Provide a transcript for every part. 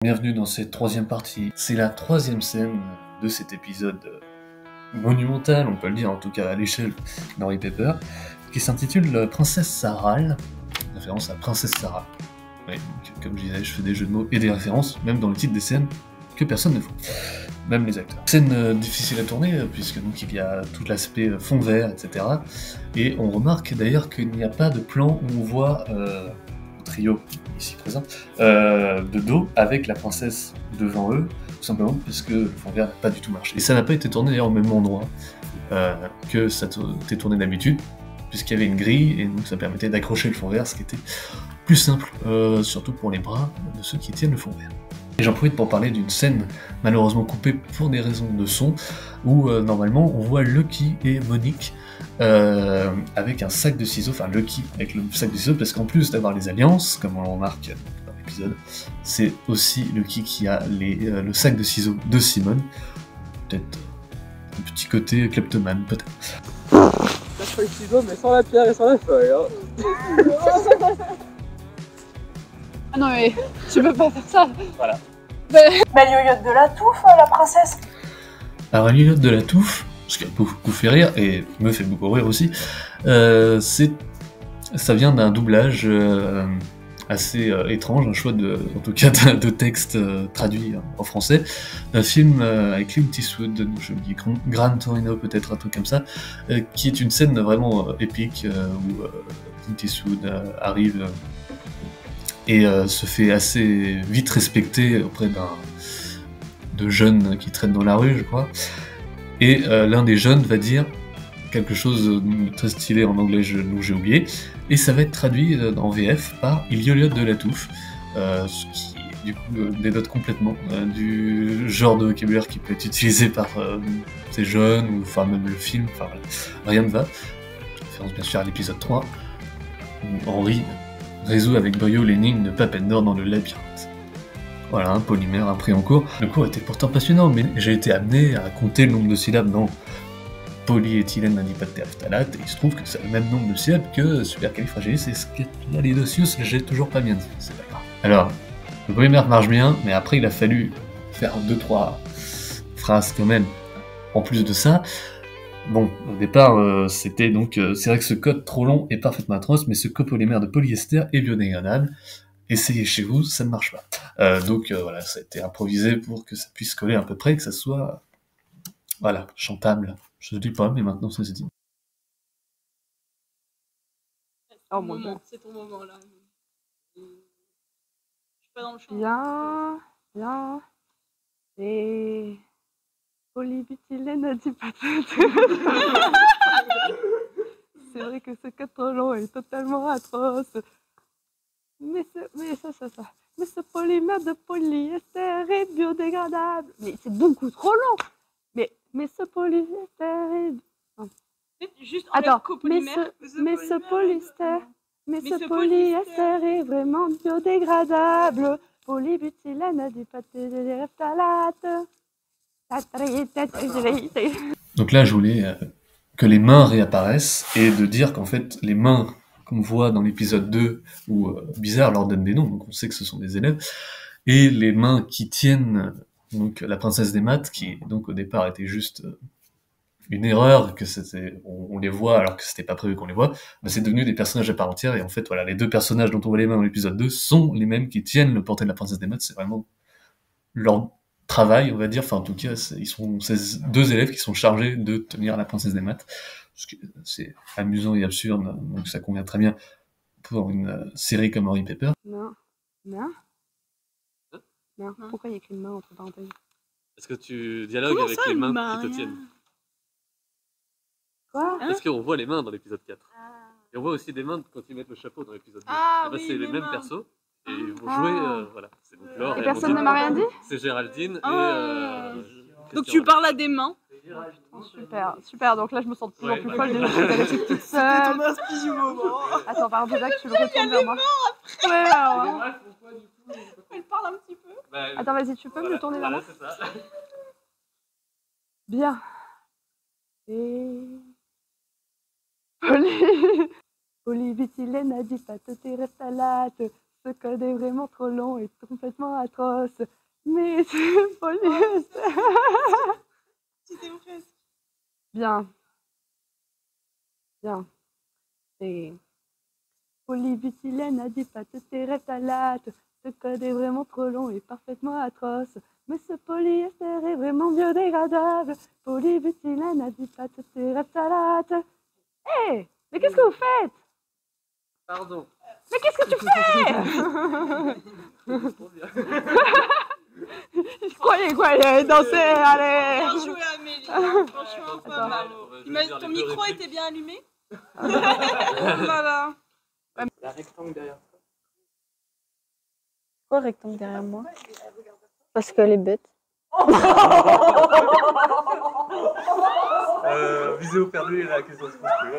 Bienvenue dans cette troisième partie. C'est la troisième scène de cet épisode monumental, on peut le dire en tout cas à l'échelle d'Henri Pepper, qui s'intitule Princesse Sarah, référence à Princesse Sarah. Oui, donc, comme je disais, je fais des jeux de mots et des références, même dans le titre des scènes, que personne ne voit, même les acteurs. Scène difficile à tourner, puisque donc il y a tout l'aspect fond vert, etc. Et on remarque d'ailleurs qu'il n'y a pas de plan où on voit trio ici présent, de dos avec la princesse devant eux, tout simplement parce que le fond vert n'a pas du tout marché. Et ça n'a pas été tourné d'ailleurs au même endroit que ça était tourné d'habitude, puisqu'il y avait une grille et donc ça permettait d'accrocher le fond vert, ce qui était plus simple, surtout pour les bras de ceux qui tiennent le fond vert. Et j'en profite pour parler d'une scène malheureusement coupée pour des raisons de son, où normalement on voit Lucky et Monique avec un sac de ciseaux, enfin Lucky avec le sac de ciseaux, parce qu'en plus d'avoir les alliances, comme on le remarque dans l'épisode, c'est aussi Lucky qui a le sac de ciseaux de Simone, peut-être un petit côté kleptomane, peut-être. Ça fait le ciseau mais sans la pierre et sans la feuille, hein. Ah non mais tu peux pas faire ça. Voilà. Mais elle yoyote de la touffe, la princesse. Alors, elle yoyote de la touffe, ce qui a beaucoup fait rire, et me fait beaucoup rire aussi, ça vient d'un doublage assez étrange, un choix en tout cas de texte traduit en français, d'un film avec Clint Eastwood, je me dis Gran Torino peut-être, un truc comme ça, qui est une scène vraiment épique où Clint Eastwood arrive et se fait assez vite respecter auprès de jeunes qui traînent dans la rue, je crois. Et l'un des jeunes va dire quelque chose de très stylé en anglais, dont j'ai oublié, et ça va être traduit en VF par « Il yoyote de la touffe », ce qui du coup dénote complètement du genre de vocabulaire qui peut être utilisé par ces jeunes, ou enfin même le film, enfin rien ne va. Référence bien sûr à l'épisode 3, où Henri résout avec brio l'énigme de Papendor dans le labyrinthe. Voilà, un polymère appris en cours. Le cours était pourtant passionnant, mais j'ai été amené à compter le nombre de syllabes dans polyéthylène adipaltéaphthalate, et il se trouve que c'est le même nombre de syllabes que supercalifragilisticexpialidocious, j'ai toujours pas bien dit, c'est pas grave. Alors, le polymère marche bien, mais après il a fallu faire 2-3 phrases quand même, en plus de ça. Bon, au départ, c'était donc... c'est vrai que ce code trop long est parfaitement atroce, mais ce copolymère de polyester est biodégradable. Essayez chez vous, ça ne marche pas. Donc voilà, ça a été improvisé pour que ça puisse coller à peu près, que ça soit... Voilà, chantable. Je ne dis pas, mais maintenant ça se dit. Oh mon dieu. C'est ton moment là. Je suis pas dans le champ. Bien. Et polybutylène adipaltate. C'est vrai que ce code trop long est totalement atroce. Mais ce polymère de polyester est biodégradable. Mais c'est beaucoup trop long. Mais ce polyester est... Juste Attends, copolymère. mais ce polyester est vraiment biodégradable. Polybutylène adipaltate. Donc là, je voulais que les mains réapparaissent, et de dire qu'en fait, les mains qu'on voit dans l'épisode 2, où Bizarre leur donne des noms, donc on sait que ce sont des élèves, et les mains qui tiennent donc la princesse des maths, qui donc au départ était juste une erreur, que c'était, on les voit alors que c'était pas prévu qu'on les voit, bah c'est devenu des personnages à part entière, et en fait voilà, les deux personnages dont on voit les mains dans l'épisode 2 sont les mêmes qui tiennent le portrait de la princesse des maths, c'est vraiment leur travail, on va dire, enfin en tout cas, ils sont ces deux élèves qui sont chargés de tenir la princesse des maths, c'est amusant et absurde, donc ça convient très bien pour une série comme Henri Pepper. Non. Pourquoi il y a écrit une main entre parenthèses? Est-ce que tu dialogues avec les mains qui te tiennent? Quoi? Parce qu'on voit les mains dans l'épisode 4. Et on voit aussi des mains quand ils mettent le chapeau dans l'épisode 2. Ah, oui, c'est les mêmes persos. Et ils vont jouer, voilà. C'est donc Laure Et personne ne m'a rien dit? C'est Géraldine et... Donc tu parles à des mains. Super, donc là je me sens de plus en plus folle, déjà je suis allée toute seule. C'était ton inspi du moment. Attends, pardon, déjà que tu le retournes vers moi. Ouais, alors... Elle parle un petit peu. Attends, vas-y, tu peux me le tourner vers moi? C'est ça. Bien. Et... Polybutylène adipaltate. Ce code est vraiment trop long et complètement atroce. Mais c'est polyester. C'était presque. Bien. Bien. C'est polybutylène, adipate, terephthalate. Ce code est vraiment trop long et parfaitement atroce. Mais ce polyester est vraiment biodégradable. Polybutylène, adipate, terephthalate. Hé, mais qu'est-ce que vous faites? Pardon. Mais qu'est-ce que tu fais? Trop bien. Je croyais quoi, il allait danser, allez. Bien joué Amélie, hein, franchement pas Attends. mal. Ton micro était bien allumé? Voilà. La rectangle derrière toi. Pourquoi rectangle derrière moi? Parce qu'elle est bête. Visez au perdu, la question se pose plus.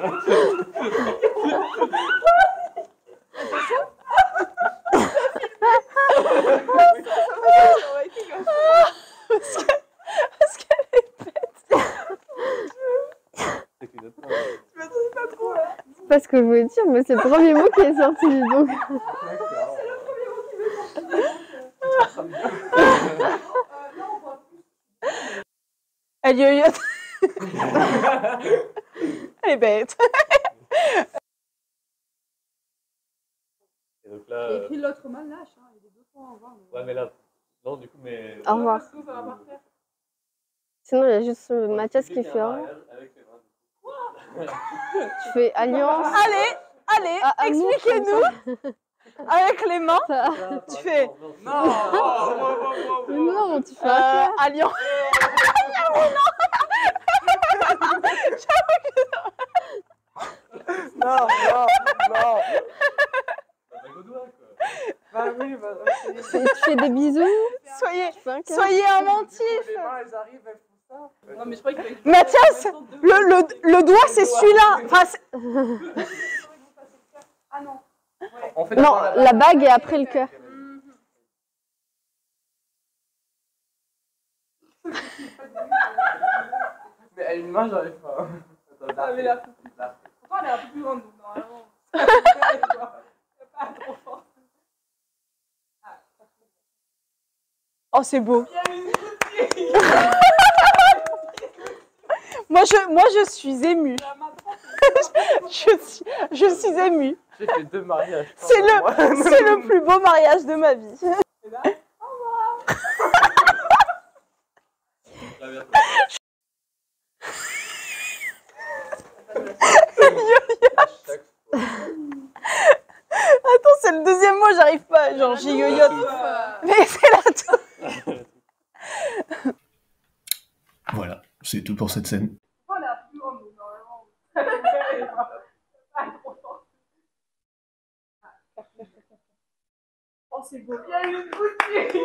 Parce qu'elle est bête. C'est qu'une autre. C'est pas ce que je voulais dire, mais c'est le premier mot qui est sorti, donc. Elle yoyote. Elle est bête. Et donc là. J'ai écrit l'autre mal lâche, hein. Il est 2 fois en vain. Ouais, mais là. Non, du coup, mais. Au revoir. Sinon, il y a juste Mathias qui fait. Avec les bras. Tu fais alliance. Allez, Ah, amour, expliquez-nous avec les mains. Ça- Tu fais Non. Non, tu fais un cœur. alliance. Non. Avec au doigt, quoi. Bah oui, bah. Tu fais des bisous. Soyez, Tu fais un cœur. soyez inventifs. Les mains, elles arrivent, elles font ça. Non mais je crois qu'il fallait... Mathias, le doigt c'est celui-là. Enfin, Ah non. On fait Non, la bague est après le cœur. Mais à une main, j'arrive pas. Ah, mais là. Là. Pourtant elle est un peu plus grande donc normalement. C'est pas trop fort. Oh c'est beau. Moi je suis émue. je suis émue. J'ai fait 2 mariages. C'est le plus beau mariage de ma vie. Attends, c'est le deuxième mot, j'arrive pas. Genre, j'ai yoyote. Mais c'est la toux. Voilà, c'est tout pour cette scène. Oh, c'est beau. Il y a une boutique.